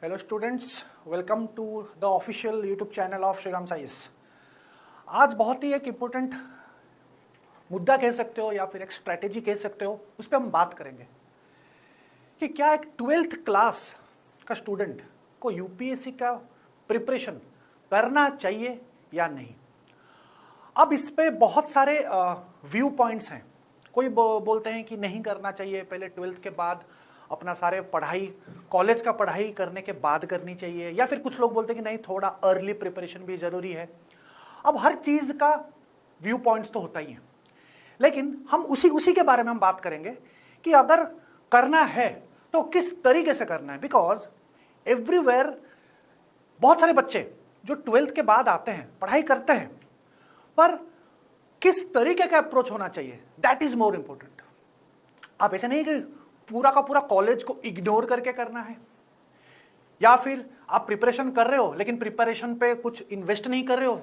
Hello students, welcome to the official YouTube channel of Shriram science. आज बहुत ही एक important मुद्दा कह सकते हो या फिर एक स्ट्रैटेजी कह सकते हो, उस पर हम बात करेंगे कि क्या एक 12th क्लास का स्टूडेंट को यूपीएससी का प्रिपरेशन करना चाहिए या नहीं। अब इस पे बहुत सारे व्यू पॉइंट्स हैं। कोई बोलते हैं कि नहीं करना चाहिए, पहले 12th के बाद अपना सारे पढ़ाई कॉलेज का पढ़ाई करने के बाद करनी चाहिए, या फिर कुछ लोग बोलते हैं कि नहीं, थोड़ा अर्ली प्रिपरेशन भी ज़रूरी है। अब हर चीज़ का व्यू पॉइंट्स तो होता ही है, लेकिन हम उसी के बारे में हम बात करेंगे कि अगर करना है तो किस तरीके से करना है। बिकॉज एवरीवेयर बहुत सारे बच्चे जो 12th के बाद आते हैं, पढ़ाई करते हैं, पर किस तरीके का अप्रोच होना चाहिए, दैट इज मोर इंपॉर्टेंट। आप ऐसे नहीं कि पूरा का पूरा कॉलेज को इग्नोर करके करना है, या फिर आप प्रिपरेशन कर रहे हो लेकिन प्रिपरेशन पे कुछ इन्वेस्ट नहीं कर रहे हो,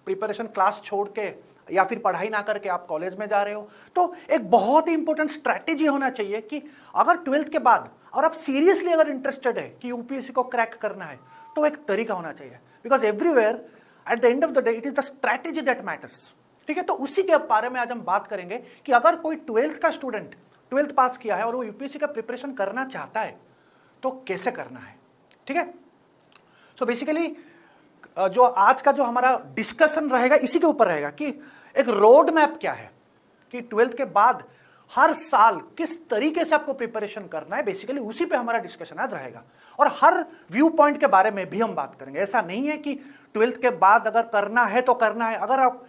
प्रिपरेशन क्लास छोड़ के या फिर पढ़ाई ना करके आप कॉलेज में जा रहे हो। तो एक बहुत ही इंपॉर्टेंट स्ट्रैटेजी होना चाहिए कि अगर 12th के बाद और आप सीरियसली अगर इंटरेस्टेड है कि यूपीएससी को क्रैक करना है, तो एक तरीका होना चाहिए। Because everywhere at the end of the day it is the strategy that matters. ठीक है, तो उसी के बारे में आज हम बात करेंगे कि अगर कोई 12th का स्टूडेंट 12th पास किया है और वो यूपीएससी का प्रिपरेशन करना चाहता है तो कैसे करना है। ठीक है, सो बेसिकली जो आज का जो हमारा डिस्कशन रहेगा इसी के ऊपर रहेगा कि एक रोड मैप क्या है कि 12th के बाद हर साल किस तरीके से आपको प्रिपरेशन करना है। बेसिकली उसी पे हमारा डिस्कशन आज रहेगा, और हर व्यू पॉइंट के बारे में भी हम बात करेंगे। ऐसा नहीं है कि 12th के बाद अगर करना है तो करना है, अगर आप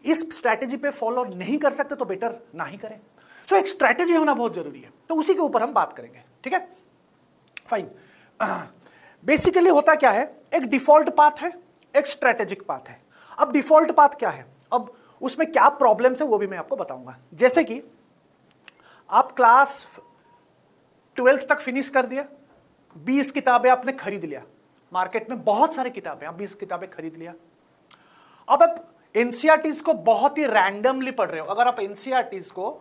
इस स्ट्रैटेजी पे फॉलो नहीं कर सकते तो बेटर ना ही करें। सो एक स्ट्रैटेजी होना बहुत जरूरी है, तो उसी के ऊपर हम बात करेंगे। ठीक है, फाइन। बेसिकली होता क्या है, एक डिफॉल्ट पाथ है, एक स्ट्रैटेजिक पाथ है। अब डिफॉल्ट पाथ क्या है, अब उसमें क्या प्रॉब्लम्स है वो भी मैं आपको बताऊंगा। जैसे कि आप क्लास 12th तक फिनिश कर दिया, 20 किताबें आपने खरीद लिया, मार्केट में बहुत सारी किताबें, आप 20 किताबें खरीद लिया। अब आप एनसीईआरटीज को बहुत ही रैंडमली पढ़ रहे हो। अगर आप एनसीईआरटीज को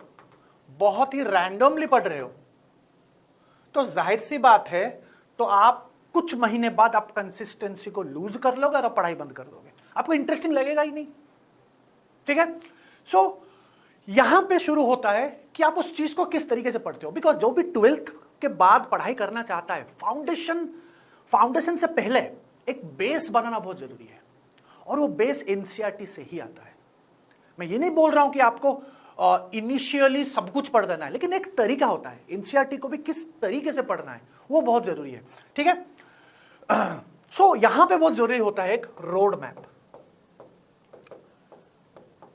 बहुत ही रैंडमली पढ़ रहे हो तो जाहिर सी बात है, तो आप कुछ महीने बाद आप कंसिस्टेंसी को लूज कर लोगे और आप पढ़ाई बंद कर दोगे, आपको इंटरेस्टिंग लगेगा ही नहीं। ठीक है, सो यहां पे शुरू होता है कि आप उस चीज को किस तरीके से पढ़ते हो। बिकॉज जो भी 12th के बाद पढ़ाई करना चाहता है, फाउंडेशन से पहले एक बेस बनाना बहुत जरूरी है, और वो बेस एनसीईआरटी से ही आता है। मैं ये नहीं बोल रहा हूं कि आपको इनिशियली सब कुछ पढ़ देना है, लेकिन एक तरीका होता है, एनसीईआरटी को भी किस तरीके से पढ़ना है वो बहुत जरूरी है। ठीक है, सो यहां पे बहुत जरूरी होता है एक रोड मैप।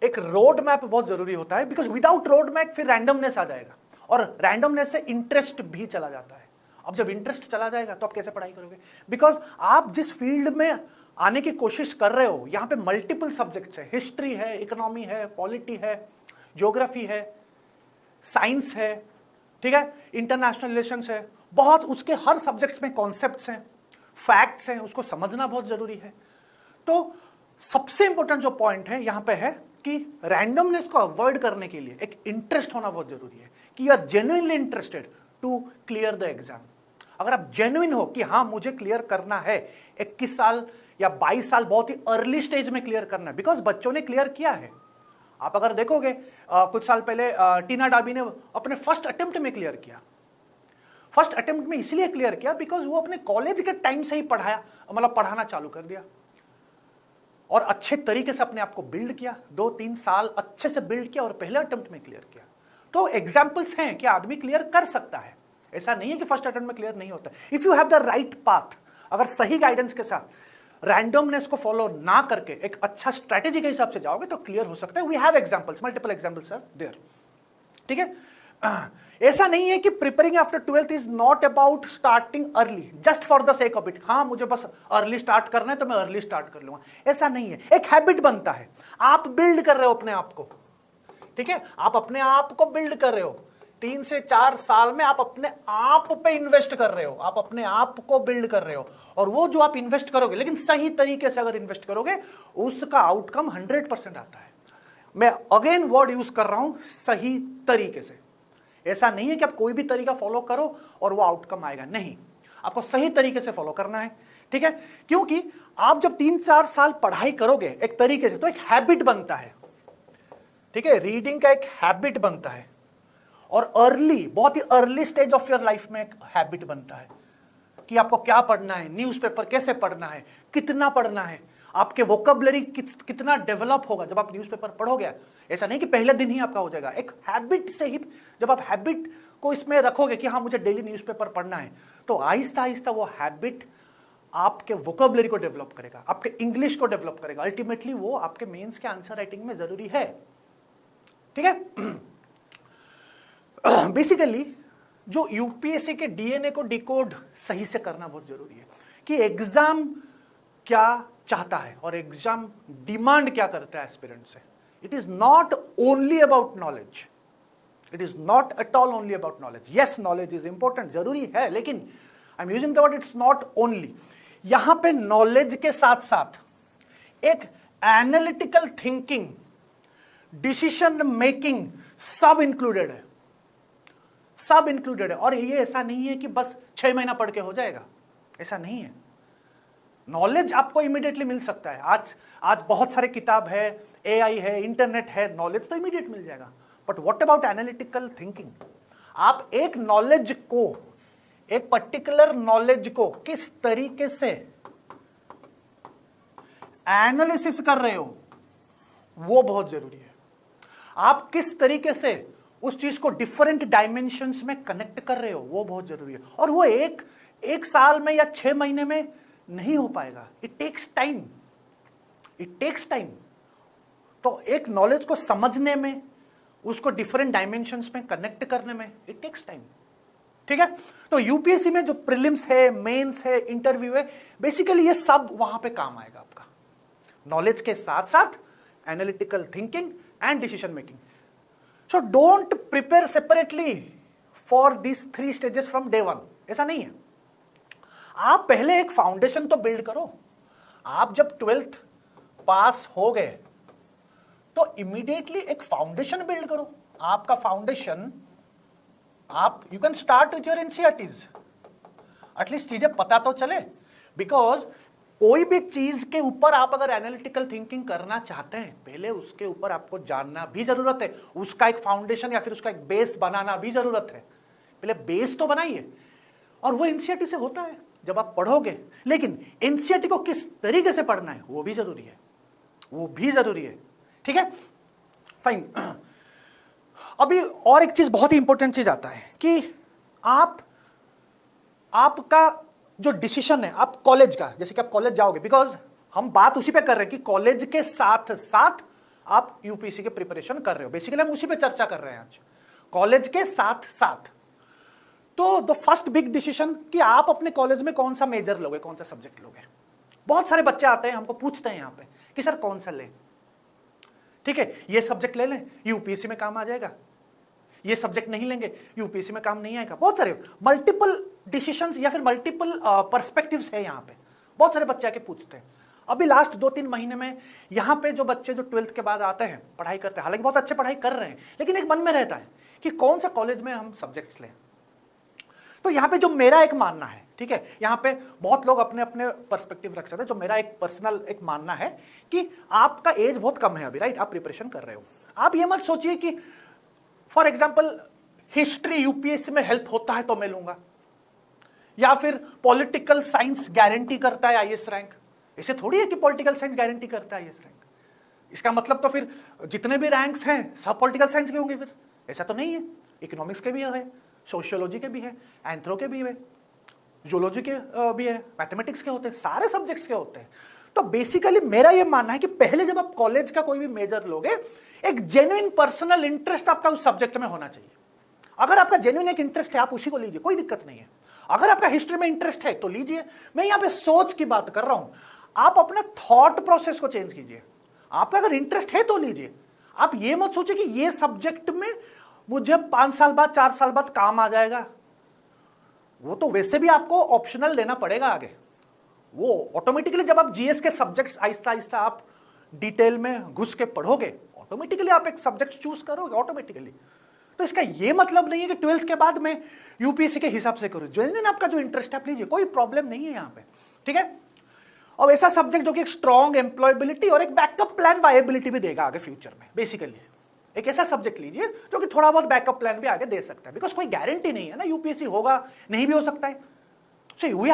एक रोड मैप बहुत जरूरी होता है, बिकॉज विदाउट रोड मैप फिर रैंडमनेस आ जाएगा, और रैंडमनेस से इंटरेस्ट भी चला जाता है। अब जब इंटरेस्ट चला जाएगा तो आप कैसे पढ़ाई करोगे, बिकॉज आप जिस फील्ड में आने की कोशिश कर रहे हो, यहां पे मल्टीपल सब्जेक्ट्स है, हिस्ट्री है, इकोनॉमी है, पॉलिटी है, ज्योग्राफी है, साइंस है, ठीक है, इंटरनेशनल रिलेशंस है, बहुत उसके हर सब्जेक्ट्स में कॉन्सेप्ट्स हैं, फैक्ट्स हैं, उसको समझना बहुत जरूरी है। तो सबसे इंपॉर्टेंट जो पॉइंट है यहां पे है कि रैंडमनेस को अवॉइड करने के लिए एक इंटरेस्ट होना बहुत जरूरी है, कि you are genuinely interested to clear the exam. अगर आप जेन्युइन हो कि हाँ मुझे क्लियर करना है, 21 साल या 22 साल बहुत ही अर्ली स्टेज में क्लियर करना है, बिकॉज बच्चों ने क्लियर किया है। आप अगर देखोगे कुछ साल पहले टीना डाबी ने अपने फर्स्ट अटेम्प्ट में क्लियर किया। फर्स्ट अटेम्प्ट में इसलिए क्लियर किया बिकॉज वो अपने कॉलेज के टाइम से ही पढ़ाना चालू कर दिया, और अच्छे तरीके से अपने आप को बिल्ड किया, 2-3 साल अच्छे से बिल्ड किया और पहले अटेम्प्ट में क्लियर किया। तो एग्जाम्पल्स हैं कि आदमी क्लियर कर सकता है, ऐसा नहीं है कि फर्स्ट अटेम्प्ट में क्लियर नहीं होता। If you have the right path, अगर सही गाइडेंस के साथ रैंडमनेस को फॉलो ना करके एक अच्छा स्ट्रैटेजी के हिसाब से जाओगे तो क्लियर हो सकता है। We have examples, multiple examples are there. ठीक है, ऐसा नहीं है कि preparing after 12th is not about starting early just for the sake of it. हाँ मुझे बस अर्ली स्टार्ट करना है तो मैं अर्ली स्टार्ट कर लूंगा, ऐसा नहीं है। एक हैबिट बनता है, आप बिल्ड कर रहे हो अपने आप को। ठीक है, आप अपने आप को बिल्ड कर रहे हो, 3 से 4 साल में आप अपने आप पे इन्वेस्ट कर रहे हो, आप अपने आप को बिल्ड कर रहे हो, और वो जो आप इन्वेस्ट करोगे, लेकिन सही तरीके से अगर इन्वेस्ट करोगे, उसका आउटकम 100% आता है। मैं अगेन वर्ड यूज कर रहा हूं, सही तरीके से। ऐसा नहीं है कि आप कोई भी तरीका फॉलो करो और वो आउटकम आएगा, नहीं। आपको सही तरीके से फॉलो करना है, ठीक है। क्योंकि आप जब 3-4 साल पढ़ाई करोगे एक तरीके से तो एक हैबिट बनता है, ठीक है। रीडिंग का एक हैबिट बनता है और बहुत ही early stage of your life में एक हैबिट बनता है कि आपको क्या पढ़ना है, न्यूज़पेपर कैसे पढ़ना है, कितना पढ़ना है, आपके वोकैबुलरी कितना डेवलप होगा जब आप न्यूज़पेपर पढ़ोगे। ऐसा नहीं कि पहले दिन ही आपका हो जाएगा, एक हैबिट से ही जब आप हैबिट को इसमें रखोगे कि हाँ मुझे डेली न्यूज़पेपर पढ़ना है, तो आहिस्ता आहिस्ता वो हैबिट आपके वोकैबुलरी को डेवलप करेगा, आपके इंग्लिश को डेवलप करेगा। अल्टीमेटली वो आपके मेंस के आंसर राइटिंग में जरूरी है, ठीक है। बेसिकली जो यूपीएससी के डीएनए को डिकोड सही से करना बहुत जरूरी है कि एग्जाम क्या चाहता है और एग्जाम डिमांड क्या करता है एस्पिरेंट से। It is not only about knowledge, it is not at all only about knowledge. Yes, knowledge is important, जरूरी है, लेकिन I am using the word it's not only. यहां पे नॉलेज के साथ साथ एक एनालिटिकल थिंकिंग, डिसीजन मेकिंग सब इंक्लूडेड है, सब इंक्लूडेड है। और ये ऐसा नहीं है कि बस 6 महीना पढ़ के हो जाएगा, ऐसा नहीं है। नॉलेज आपको इमीडिएटली मिल सकता है। आज बहुत सारे किताब है, एआई है, इंटरनेट है, नॉलेज तो इमीडिएट मिल जाएगा। But what about analytical thinking? आप एक नॉलेज को, एक पर्टिकुलर नॉलेज को किस तरीके से एनालिसिस कर रहे हो वो बहुत जरूरी है। आप किस तरीके से उस चीज को डिफरेंट डायमेंशंस में कनेक्ट कर रहे हो वो बहुत जरूरी है। और वो एक साल में या 6 महीने में नहीं हो पाएगा। It takes time, it takes time. तो एक नॉलेज को समझने में, उसको डिफरेंट डायमेंशंस में कनेक्ट करने में इट टेक्स टाइम, ठीक है। तो यूपीएससी में जो प्रीलिम्स है, मेंस है, इंटरव्यू है, बेसिकली ये सब वहां पे काम आएगा आपका। नॉलेज के साथ साथ analytical thinking and decision making. So don't prepare separately for this 3 stages from day 1। ऐसा नहीं है। आप पहले एक फाउंडेशन तो बिल्ड करो। आप जब 12th पास हो गए तो इमीडिएटली एक फाउंडेशन बिल्ड करो। आपका फाउंडेशन, आप you can start with your NCERTs. At least चीजें पता तो चले, बिकॉज कोई भी चीज के ऊपर आप अगर एनालिटिकल थिंकिंग करना चाहते हैं, पहले उसके ऊपर आपको जानना भी जरूरत है, उसका एक फाउंडेशन या फिर उसका एक बेस बनाना भी जरूरत है। पहले बेस तो बनाइए, और वो एनसीईआरटी से होता है जब आप पढ़ोगे। लेकिन एनसीईआरटी को किस तरीके से पढ़ना है वो भी जरूरी है, वो भी जरूरी है, ठीक है, फाइन। अभी और एक चीज, बहुत ही इंपॉर्टेंट चीज आता है कि आपका जो डिसीजन है, आप कॉलेज का, जैसे कि आप कॉलेज जाओगे, बिकॉज हम बात उसी पे कर रहे हैं कि कॉलेज के साथ साथ आप यूपीएससी के प्रिपरेशन कर रहे हो। बेसिकली हम उसी पे चर्चा कर रहे हैं आज, कॉलेज के साथ साथ। तो द फर्स्ट बिग डिसीजन कि आप अपने कॉलेज में कौन सा मेजर लोगे, कौन सा सब्जेक्ट लोगे। बहुत सारे बच्चे आते हैं, हमको पूछते हैं यहाँ पे कि सर कौन सा लें, ठीक है, ये सब्जेक्ट ले लें, यूपीएससी में काम आ जाएगा, ये सब्जेक्ट नहीं लेंगे, यूपीएससी में काम नहीं आएगा। बहुत सारे मल्टीपल डिसीजंस या फिर मल्टीपल पर्सपेक्टिव्स है यहाँ पे। बहुत सारे बच्चे आके पूछते हैं। अभी लास्ट 2-3 महीने में यहाँ पे जो बच्चे जो 12th के बाद आते हैं, पढ़ाई करते हैं, हालांकि बहुत अच्छे पढ़ाई कर रहे हैं, लेकिन एक मन में रहता है कि कौन सा कॉलेज में हम सब्जेक्ट्स लें। तो यहाँ पे जो मेरा एक मानना है, ठीक है, यहाँ पे बहुत लोग अपने अपने पर्सपेक्टिव रख सकते हैं, जो मेरा एक पर्सनल एक मानना है कि आपका एज बहुत कम है अभी, राइट, आप प्रिपरेशन कर रहे हो। आप ये मत सोचिए कि फॉर एग्जाम्पल हिस्ट्री यूपीएससी में हेल्प होता है तो मैं लूंगा, या फिर पॉलिटिकल साइंस गारंटी करता है आईएएस रैंक। ऐसे थोड़ी है कि पॉलिटिकल साइंस गारंटी करता है आईएएस रैंक। इसका मतलब तो फिर जितने भी रैंक्स हैं सब पॉलिटिकल साइंस के होंगे, फिर ऐसा तो नहीं है। इकोनॉमिक्स के भी है, सोशियोलॉजी के भी है, एंथ्रो के भी है, जूलॉजी के भी है, मैथमेटिक्स के होते हैं, सारे सब्जेक्ट्स के होते हैं। तो बेसिकली मेरा ये मानना है कि पहले जब आप कॉलेज का कोई भी मेजर लोगे, एक जेन्युइन पर्सनल इंटरेस्ट आपका उस सब्जेक्ट में होना चाहिए। अगर आपका जेन्युइन एक इंटरेस्ट है, आप उसी को लीजिए, कोई दिक्कत नहीं है। अगर आपका हिस्ट्री में इंटरेस्ट है तो लीजिए। मैं यहाँ पे सोच की बात कर रहा हूं, आप अपना थॉट प्रोसेस को चेंज कीजिए। आपका अगर इंटरेस्ट है तो लीजिए। आप ये मत सोचिए कि ये सब्जेक्ट में मुझे 5 साल बाद, 4 साल बाद काम आ जाएगा। वो तो वैसे भी आपको ऑप्शनल लेना पड़ेगा आगे। वो ऑटोमेटिकली जब आप जीएस के सब्जेक्ट्स आहिस्ता आहिस्ता आप डिटेल में घुस के पढ़ोगे, ऑटोमेटिकली आप एक सब्जेक्ट चूज करोगे ऑटोमेटिकली। तो इसका ये मतलब नहीं है कि 12th के बाद मैं यूपीएससी के हिसाब से करूँ। जेन्युइन आपका जो इंटरेस्ट है आप लीजिए, कोई प्रॉब्लम नहीं है यहाँ पे, ठीक है। और ऐसा सब्जेक्ट जो कि एक स्ट्रॉन्ग एम्प्लॉयबिलिटी और एक बैकअप प्लान वायबिलिटी भी देगा आगे फ्यूचर में। बेसिकली एक ऐसा सब्जेक्ट लीजिए जो कि थोड़ा बहुत बैकअप प्लान भी आगे दे सकता है, बिकॉज कोई गारंटी नहीं है ना, यूपीएससी होगा नहीं भी हो सकता है। So we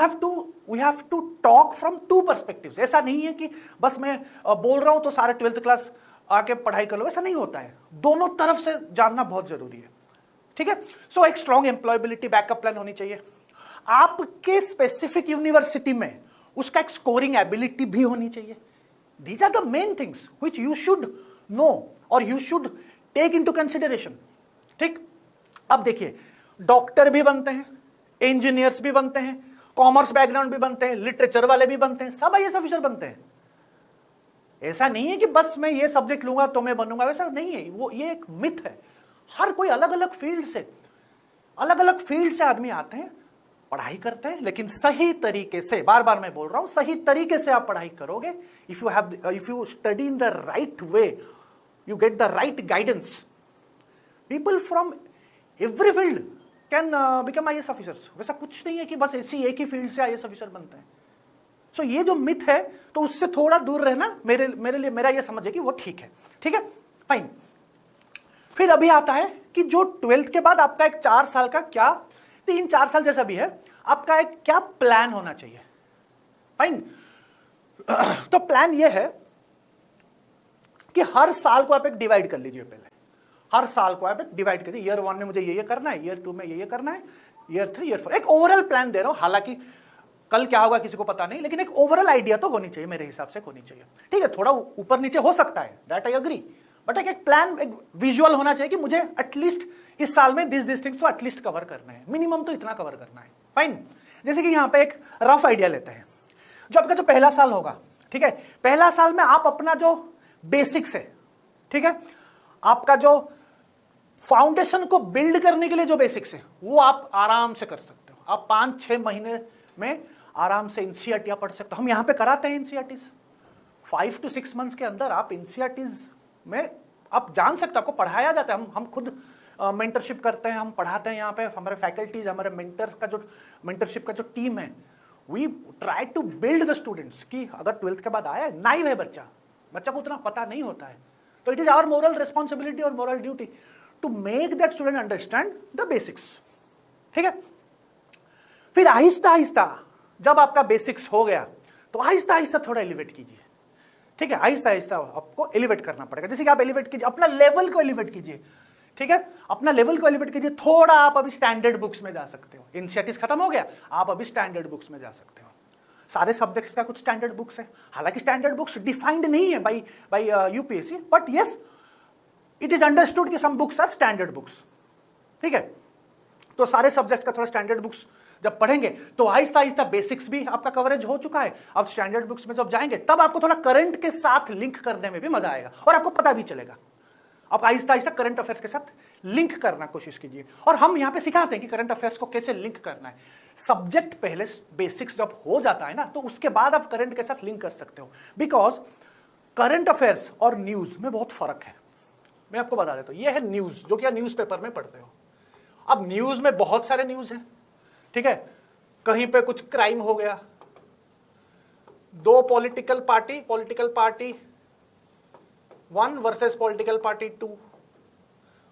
have to talk from two perspectives. ऐसा नहीं है कि बस मैं बोल रहा हूं तो सारे 12th क्लास आके पढ़ाई कर लो, ऐसा नहीं होता है। दोनों तरफ से जानना बहुत जरूरी है, ठीक है। सो एक स्ट्रॉन्ग एम्प्लॉयबिलिटी, बैकअप प्लान होनी चाहिए। आपके स्पेसिफिक यूनिवर्सिटी में उसका एक स्कोरिंग एबिलिटी भी होनी चाहिए। These are the main things which you should know और you should take into consideration, ठीक। अब देखिए, डॉक्टर भी बनते हैं, इंजीनियर्स भी बनते हैं, कॉमर्स बैकग्राउंड भी बनते हैं, लिटरेचर वाले भी बनते हैं, सब आईएएस ऑफिसर बनते हैं। ऐसा नहीं है कि बस मैं ये सब्जेक्ट लूंगा तो मैं बनूंगा, वैसा नहीं है। वो ये एक मिथ है। हर कोई अलग अलग फील्ड से आदमी आते हैं, पढ़ाई करते हैं, लेकिन सही तरीके से, बार बार मैं बोल रहा हूं, सही तरीके से आप पढ़ाई करोगे, if you study in the right way, you get the right guidance, people from every field can become IAS officers. वैसा कुछ नहीं है कि बस ऐसी एक ही फील्ड से आईएएस ऑफिसर बनते हैं। सो ये जो मिथ है, तो उससे थोड़ा दूर रहना मेरे लिए, मेरा ये समझ है कि वो ठीक है, ठीक है, फाइन। फिर अभी आता है कि जो 12th के बाद आपका एक 4 साल का, क्या 3-4 साल जैसा भी है, आपका एक क्या प्लान होना चाहिए, फाइन। तो प्लान ये है कि हर साल को आप एक डिवाइड कर लीजिए। पहले हर साल को आप एक डिवाइड करिए, ईयर 1 में मुझे ये करना है, ईयर 2 में ये करना है, ईयर 3, ईयर 4, एक ओवरऑल प्लान दे रहा हूं। हालांकि कल क्या होगा किसी को पता नहीं, लेकिन एक ओवरऑल आइडिया तो होनी चाहिए, मेरे हिसाब से होनी चाहिए, ठीक है। थोड़ा ऊपर नीचे हो सकता है, दैट आई एग्री, बट एक प्लान, एक विजुअल होना चाहिए कि मुझे एटलीस्ट इस साल में दिस थिंग्स तो एटलीस्ट कवर करना है, मिनिमम तो इतना कवर करना है, फाइन। जैसे कि यहाँ पे एक रफ आइडिया लेते हैं। जो आपका जो पहला साल होगा, ठीक है, पहला साल में आप अपना जो बेसिक्स है, ठीक है, आपका जो फाउंडेशन को बिल्ड करने के लिए जो बेसिक्स है, वो आप आराम से कर सकते हो। आप 5-6 महीने में आराम से एनसीईआरटी पढ़ सकते हो। हम यहाँ पे कराते हैं एनसीईआरटीज 5 to 6 मंथ्स के अंदर। आप एनसीईआरटीज में आप जान सकते हो, आपको पढ़ाया जाता है। हम खुद मेंटरशिप करते हैं, हम पढ़ाते हैं यहाँ पे। हमारे फैकल्टीज, हमारे मेंटरशिप का जो टीम है, we try to build the students कि अगर 12th के बाद आया, नाइव है बच्चा को उतना पता नहीं होता है, तो it is our moral responsibility और moral duty to make that student understand the basics, ठीक है। फिर आहिस्ता आहिस्ता जब आपका बेसिक्स हो गया, तो आहिस्ता आहिस्ता थोड़ा एलिवेट कीजिए, ठीक है। आहिस्ता आहिस्ता आपको एलिवेट करना पड़ेगा। जैसे कि आप एलिवेट कीजिए, अपना लेवल को एलिवेट कीजिए, ठीक है, अपना लेवल को एलिवेट कीजिए। थोड़ा आप अभी स्टैंडर्ड बुक्स में जा सकते हो। एनसीईआरटी खत्म हो गया, आप अभी स्टैंडर्ड बुक्स में जा सकते हो। सारे सब्जेक्ट्स का कुछ स्टैंडर्ड बुक्स है। हालांकि स्टैंडर्ड बुक्स डिफाइंड नहीं है by UPSC, but yes it is understood कि some books are standard books, ठीक है। तो सारे सब्जेक्ट्स का थोड़ा स्टैंडर्ड बुक्स जब पढ़ेंगे, तो आहिस्ता आहिस्ता बेसिक्स भी आपका कवरेज हो चुका है। अब स्टैंडर्ड बुक्स में जब जाएंगे, तब आपको थोड़ा करंट के साथ लिंक करने में भी मजा आएगा और आपको पता भी चलेगा। आप आहिस्ता आहिस्ता करंट अफेयर्स के साथ लिंक करना कोशिश कीजिए। और हम यहाँ पे सिखाते हैं कि करंट अफेयर्स को कैसे लिंक करना है। सब्जेक्ट पहले बेसिक्स जब हो जाता है ना, तो उसके बाद आप करंट के साथ लिंक कर सकते हो, बिकॉज करंट अफेयर्स और न्यूज में बहुत फर्क है। मैं आपको बता देता हूँ। ये है न्यूज, जो कि आप न्यूज़पेपर में पढ़ते हो। अब न्यूज में बहुत सारे न्यूज हैं, ठीक है। कहीं पे कुछ क्राइम हो गया, 2 political party 1 versus political party 2,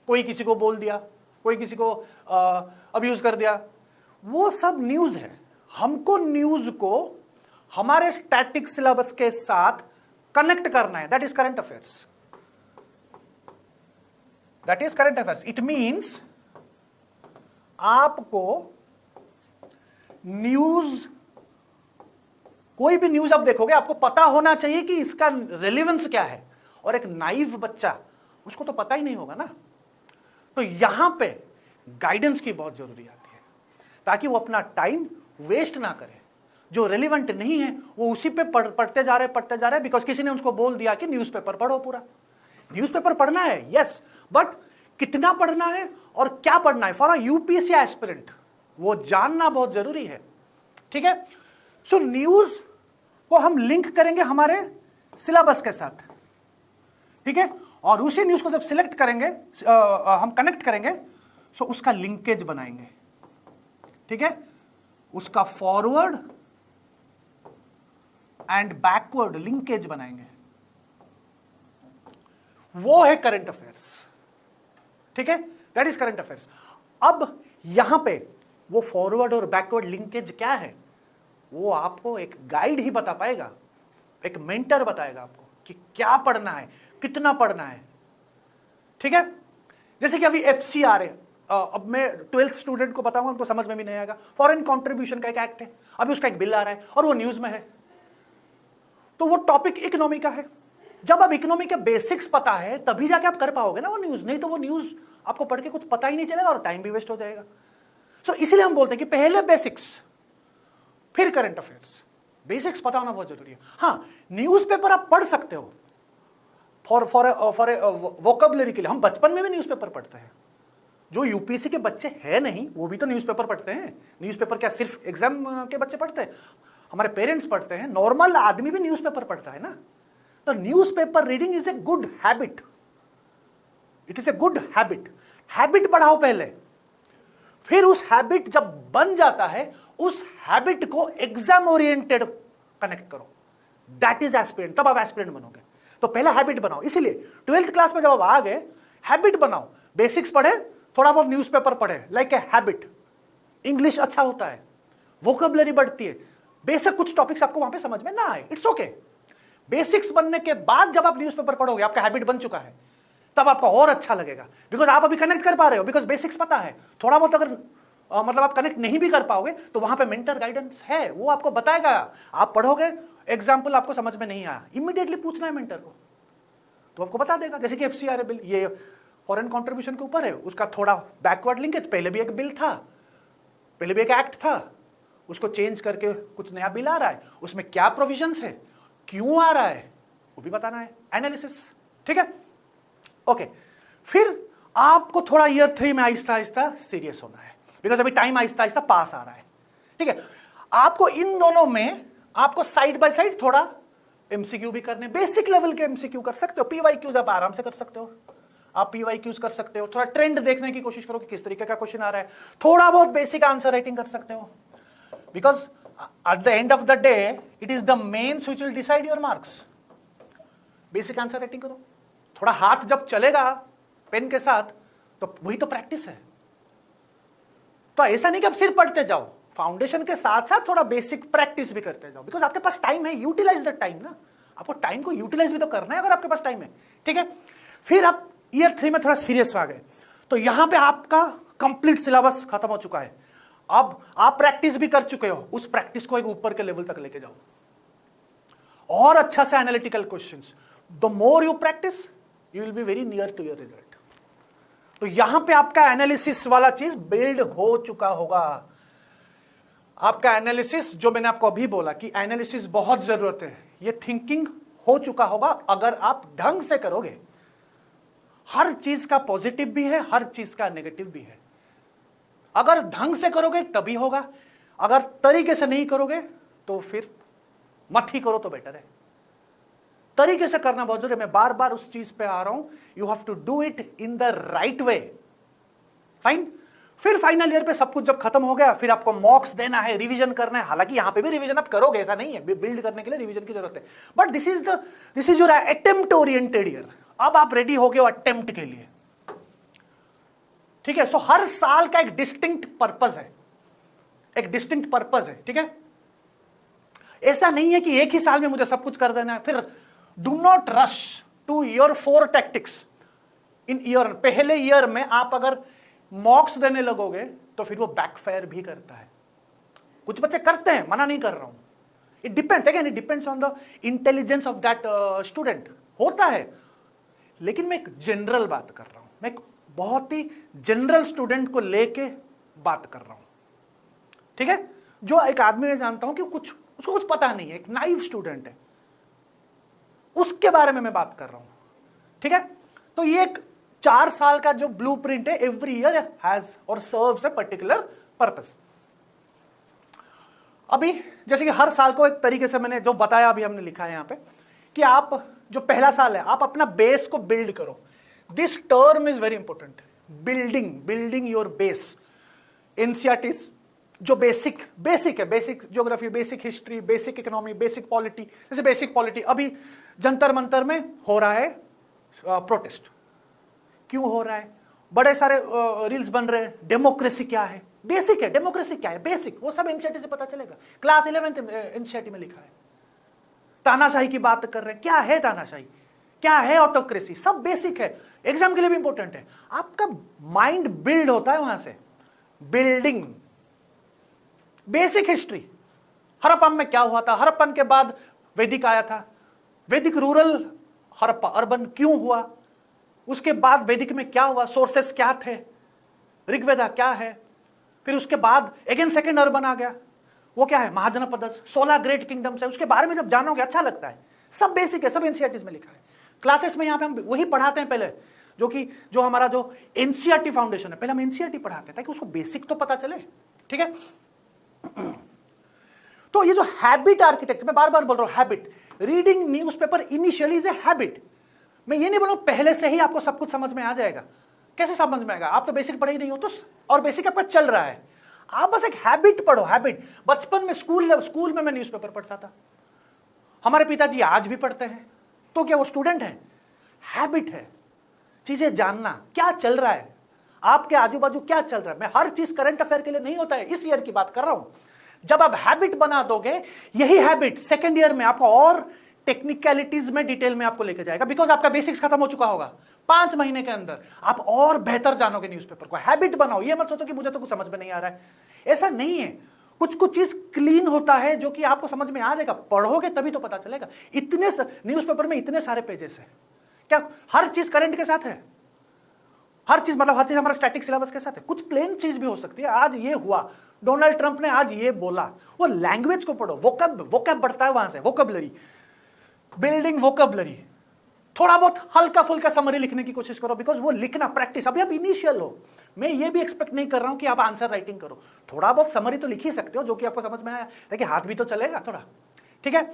कोई किसी को बोल दिया, कोई किसी को अब्यूज कर दिया, वो सब न्यूज है। हमको न्यूज को हमारे स्टैटिक सिलेबस के साथ कनेक्ट करना है। That is current affairs, that is current affairs. It means आपको न्यूज, कोई भी न्यूज आप देखोगे, आपको पता होना चाहिए कि इसका रेलेवेंस क्या है। और एक नाइव बच्चा, उसको तो पता ही नहीं होगा ना। तो यहां पे गाइडेंस की बहुत जरूरी आती है, ताकि वो अपना टाइम वेस्ट ना करे। जो रेलिवेंट नहीं है वो उसी पे पढ़ते जा रहे, बिकॉज किसी ने उसको बोल दिया कि न्यूज़पेपर पढ़ो। पूरा न्यूज़पेपर पढ़ना है, यस, बट कितना पढ़ना है और क्या पढ़ना है फॉर अ यूपीएससी एस्पिरेंट, वो जानना बहुत जरूरी है, ठीक है। सो न्यूज को हम लिंक करेंगे हमारे सिलेबस के साथ, ठीक है। और उसी न्यूज को जब सिलेक्ट करेंगे, हम कनेक्ट करेंगे, सो उसका लिंकेज बनाएंगे, ठीक है, उसका फॉरवर्ड एंड बैकवर्ड लिंकेज बनाएंगे, वो है करंट अफेयर्स, ठीक है, दैट इज करंट अफेयर्स। अब यहां पे वो फॉरवर्ड और बैकवर्ड लिंकेज क्या है, वो आपको एक गाइड ही बता पाएगा, एक मेंटर बताएगा आपको कि क्या पढ़ना है, कितना पढ़ना है, ठीक है। जैसे कि अभी FCRA, अब मैं 12th स्टूडेंट को बताऊंगा, उनको समझ में भी नहीं आएगा। फॉरेन कंट्रीब्यूशन का एक एक्ट है, अभी उसका एक बिल आ रहा है और वो न्यूज में है, तो वो टॉपिक इकोनॉमी का है। जब आप इकोनॉमी के बेसिक्स पता है तभी जाके आप कर पाओगे ना वो न्यूज, नहीं तो वो न्यूज आपको पढ़ के कुछ पता ही नहीं चलेगा और टाइम भी वेस्ट हो जाएगा। सो इसलिए हम बोलते हैं कि पहले बेसिक्स फिर करंट अफेयर्स। बेसिक्स पता होना बहुत जरूरी है। हाँ, न्यूज़पेपर आप पढ़ सकते हो फॉर वोकैबुलरी के लिए। हम बचपन में भी न्यूज़पेपर पढ़ते हैं, जो यूपीएससी के बच्चे हैं नहीं वो भी तो न्यूज़पेपर पढ़ते हैं। न्यूज़पेपर क्या सिर्फ एग्जाम के बच्चे पढ़ते हैं? हमारे पेरेंट्स पढ़ते हैं, नॉर्मल आदमी भी न्यूज़पेपर पढ़ता है ना। तो newspaper reading is a good habit, it is a good habit. Habit बढ़ाओ पहले, फिर उस हैबिट जब बन जाता है उस हैबिट को एग्जाम ओरिएंटेड कनेक्ट करो, दैट इज एस्पिरेंट, तब आप एस्पिरेंट बनोगे। तो पहले हैबिट बनाओ। इसीलिए 12th क्लास में जब आप आ गए, हैबिट बनाओ, बेसिक्स पढ़े, थोड़ा बहुत न्यूज़पेपर पढ़े, लाइक ए हैबिट। इंग्लिश अच्छा होता है, वोकैबुलरी बढ़ती है, बेसिक कुछ टॉपिक्स आपको वहां पे समझ में ना आए, इट्स ओके। बेसिक्स बनने के बाद जब आप न्यूज़पेपर पढ़ोगे, आपका हैबिट बन चुका है, तब आपको और अच्छा लगेगा, बिकॉज आप अभी कनेक्ट कर पा रहे हो, बिकॉज बेसिक्स पता है। थोड़ा बहुत अगर मतलब आप कनेक्ट नहीं भी कर पाओगे तो वहां पे मेंटर गाइडेंस है, वो आपको बताएगा। आप पढ़ोगे, एग्जाम्पल आपको समझ में नहीं आया, इमीडिएटली पूछना है मेंटर को, तो आपको बता देगा। जैसे कि FCRA बिल, ये फॉरेन कंट्रीब्यूशन के ऊपर है, उसका थोड़ा बैकवर्ड लिंकेज, पहले भी एक बिल था, पहले भी एक एक्ट था, उसको चेंज करके कुछ नया बिल आ रहा है, उसमें क्या प्रोविजंस है, क्यों आ रहा है, वो भी बताना है, एनालिसिस, ठीक है, ओके। फिर आपको थोड़ा ईयर 3 में आहिस्ता आहिस्ता सीरियस होना है, बिकॉज अभी टाइम आहिस्ता आहिस्ता पास आ रहा है, ठीक है। आपको इन दोनों में आपको साइड बाय साइड थोड़ा MCQ भी करने, बेसिक लेवल के MCQ कर सकते हो, PYQs आप आराम से कर सकते हो, आप PYQs कर सकते हो। थोड़ा ट्रेंड देखने की कोशिश करो कि किस तरीके का क्वेश्चन आ रहा है, थोड़ा बहुत बेसिक आंसर राइटिंग कर सकते हो, because at the end of the day it is the mains which will decide your marks. Basic answer writing करो, थोड़ा हाथ जब चलेगा पेन के साथ तो वही तो प्रैक्टिस है। तो ऐसा नहीं कि आप सिर्फ पढ़ते जाओ, फाउंडेशन के साथ साथ थोड़ा बेसिक प्रैक्टिस भी करते जाओ, बिकॉज आपके पास टाइम है, यूटिलाइज द टाइम ना, आपको टाइम को यूटिलाइज भी तो करना है अगर आपके पास टाइम है, ठीक है। फिर आप ईयर 3 में थोड़ा सीरियस आ गए, तो यहां पे आपका कंप्लीट सिलेबस खत्म हो चुका है। अब आप प्रैक्टिस भी कर चुके हो, उस प्रैक्टिस को एक ऊपर के लेवल तक लेके जाओ, और अच्छा से analytical questions. The more you practice you will be very near to your result. तो यहां पे आपका एनालिसिस वाला चीज बिल्ड हो चुका होगा। आपका एनालिसिस, जो मैंने आपको अभी बोला कि एनालिसिस बहुत जरूरत है, ये थिंकिंग हो चुका होगा अगर आप ढंग से करोगे। हर चीज का पॉजिटिव भी है, हर चीज का नेगेटिव भी है। अगर ढंग से करोगे तभी होगा, अगर तरीके से नहीं करोगे तो फिर मत ही करो तो बेटर है। तरीके से करना बहुत जरूरी है, मैं बार बार उस चीज पे आ रहा हूं, you have to do it in the right way. Fine. फिर फाइनल ईयर पे सब कुछ जब खत्म हो गया, फिर आपको मॉक्स देना है, रिवीजन करना है। हालांकि यहां पे भी रिवीजन आप करोगे, ऐसा नहीं है, बिल्ड करने के लिए रिवीजन की जरूरत है, but this is your attempt oriented year. अब आप रेडी हो गए हो अटेम्प्ट के लिए, ठीक है। सो हर साल का एक डिस्टिंक्ट पर्पस है, एक डिस्टिंक्ट पर्पस है, ठीक है। ऐसा नहीं है कि एक ही साल में मुझे सब कुछ कर देना है। फिर do not rush to your 4 tactics in year. पहले ईयर में आप अगर मॉक्स देने लगोगे तो फिर वो बैकफायर भी करता है। कुछ बच्चे करते हैं, मना नहीं कर रहा हूं, it depends, again it depends on the intelligence of that student, होता है। लेकिन मैं एक जनरल बात कर रहा हूं, मैं एक बहुत ही जनरल स्टूडेंट को लेके बात कर रहा हूं, ठीक है। जो एक आदमी मैं जानता हूं कि उसको कुछ पता नहीं है, एक नाइव स्टूडेंट है, उसके बारे में मैं बात कर रहा हूं, ठीक है। तो ये एक 4 साल का जो ब्लूप्रिंट है, एवरी ईयर हैज और सर्व्स ए पर्टिकुलर पर्पस। अभी जैसे कि हर साल को एक तरीके से मैंने जो बताया, अभी हमने लिखा है यहां पे कि आप जो पहला साल है आप अपना बेस को बिल्ड करो। This term is very important, building your base. NCERTs जो बेसिक है, basic geography, basic history, basic economy, basic polity, जैसे बेसिक पॉलिटी अभी जंतर मंतर में हो रहा है प्रोटेस्ट। क्यों हो रहा है? बड़े सारे रील्स बन रहे हैं, डेमोक्रेसी क्या है, बेसिक है, डेमोक्रेसी क्या है, बेसिक, वो सब एनसीईआरटी से पता चलेगा। क्लास 11th एनसीईआरटी में लिखा है। तानाशाही की बात कर रहे हैं, क्या है तानाशाही, क्या है ऑटोक्रेसी, सब बेसिक है, एग्जाम के लिए भी इंपॉर्टेंट है। आपका माइंड बिल्ड होता है वहां से, बिल्डिंग बेसिक हिस्ट्री। हड़प्पा में क्या हुआ था, हड़प्पन के बाद वैदिक आया था, वैदिक रूरल, हड़प्पा अर्बन क्यों हुआ, उसके बाद वैदिक में क्या हुआ, सोर्सेस क्या थे, ऋग्वेदा क्या है, फिर उसके बाद अगेन सेकंड अर्बन आ गया, वो क्या है, महाजनपदस, 16 ग्रेट किंगडम्स है, उसके बारे में जब जानोगे अच्छा लगता है। सब बेसिक है, सब एनसीईआरटीज में लिखा है। क्लासेस में यहाँ पे हम वही पढ़ाते हैं पहले, जो हमारा जो एनसीईआरटी फाउंडेशन है, पहले हम एनसीईआरटी पढ़ाते हैं ताकि उसको बेसिक तो पता चले, ठीक है। तो ये जो हैबिट आर्किटेक्चर, मैं बार बार बोल रहा हूं, habit, reading newspaper initially is a habit. मैं ये नहीं बोल रहा हूं पहले से ही आपको सब कुछ समझ में आ जाएगा, कैसे समझ में आएगा, आप तो बेसिक पढ़े ही नहीं हो, तो और बेसिक आपका चल रहा है, आप बस एक हैबिट पढ़ो, हैबिट। बचपन में स्कूल में मैं न्यूज़पेपर पढ़ता था, हमारे पिताजी आज भी पढ़ते हैं, तो क्या वो स्टूडेंट है? हैबिट है, चीजें जानना, क्या चल रहा है आपके आजू बाजू, क्या चल रहा है। मैं हर चीज करंट अफेयर के लिए नहीं होता है, इस ईयर की बात कर रहा हूं। जब आप हैबिट बना दोगे, यही हैबिट सेकेंड ईयर में आपको और टेक्निकलिटीज में डिटेल में आपको लेके जाएगा, बिकॉज आपका बेसिक्स खत्म हो चुका होगा। 5 महीने के अंदर आप और बेहतर जानोगे न्यूज़पेपर को। हैबिट बनाओ, ये मत सोचो कि मुझे तो कुछ समझ में नहीं आ रहा है, ऐसा नहीं है। कुछ चीज क्लीन होता है जो कि आपको समझ में आ जाएगा, पढ़ोगे तभी तो पता चलेगा। इतने न्यूज़पेपर में इतने सारे पेजेस है, क्या हर चीज करंट के साथ है? हर चीज मतलब हर चीज हमारा स्टैटिक सिलेबस के साथ है? कुछ प्लेन चीज भी हो सकती है। आज ये हुआ, डोनाल्ड ट्रंप ने आज ये बोला, वो लैंग्वेज को पढ़ो, वोकैब बढ़ता है वहां से, वोकैबुलरी, बिल्डिंग वोकैबुलरी। थोड़ा बहुत हल्का फुल्का समरी लिखने की कोशिश करो, बिकॉज वो लिखना प्रैक्टिस, अभी आप इनिशियल हो। मैं ये भी एक्सपेक्ट नहीं कर रहा हूं कि आप आंसर राइटिंग करो, थोड़ा बहुत समरी तो लिख ही सकते हो जो कि आपको समझ में आया, लेकिन हाथ भी तो चलेगा थोड़ा, ठीक है।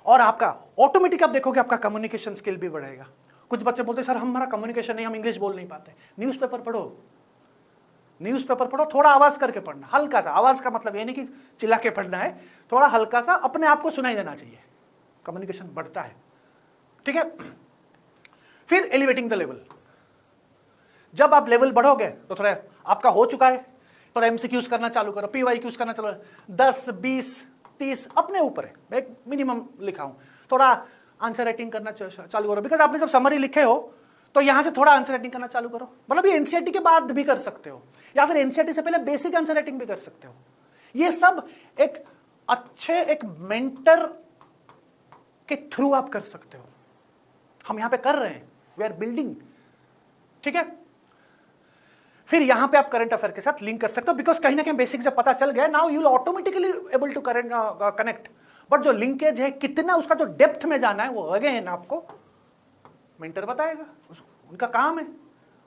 और आपका ऑटोमेटिक आप देखोगे आपका कम्युनिकेशन स्किल भी बढ़ेगा। कुछ बच्चे बोलते हैं सर हमारा कम्युनिकेशन नहीं, हम इंग्लिश बोल नहीं पाते। न्यूज़पेपर पढ़ो, थोड़ा आवाज करके पढ़ना, हल्का सा। आवाज का मतलब ये नहीं कि चिल्ला के पढ़ना है, थोड़ा हल्का सा अपने आप को सुनाई देना चाहिए, कम्युनिकेशन बढ़ता है, ठीक है। फिर एलिवेटिंग द लेवल, जब आप लेवल बढ़ोगे तो थोड़ा आपका हो चुका है, थोड़ा एमसीक्यूज करना चालू करो, पीवाईक्यूज करना चालू करो, 10, 20, 30 अपने ऊपर है, मैं एक मिनिमम लिखा हूं। थोड़ा आंसर राइटिंग करना चालू करो, बिकॉज आपने जब समरी लिखे हो तो यहां से थोड़ा आंसर राइटिंग करना चालू करो। मतलब ये एनसीईआरटी के बाद भी कर सकते हो, या फिर एनसीईआरटी से पहले बेसिक आंसर राइटिंग भी कर सकते हो। ये सब एक अच्छे एक मेंटर के थ्रू आप कर सकते हो। हम यहां पे कर रहे हैं, वी आर बिल्डिंग, ठीक है। फिर यहां पे आप करंट अफेयर के साथ लिंक कर सकते हो, बिकॉज कहीं ना कहीं बेसिक जब पता चल गया, now you will automatically able to connect. But जो लिंकेज है कितना, उसका जो डेप्थ में जाना है, वो अगेन आपको मेंटर बताएगा, उनका काम है।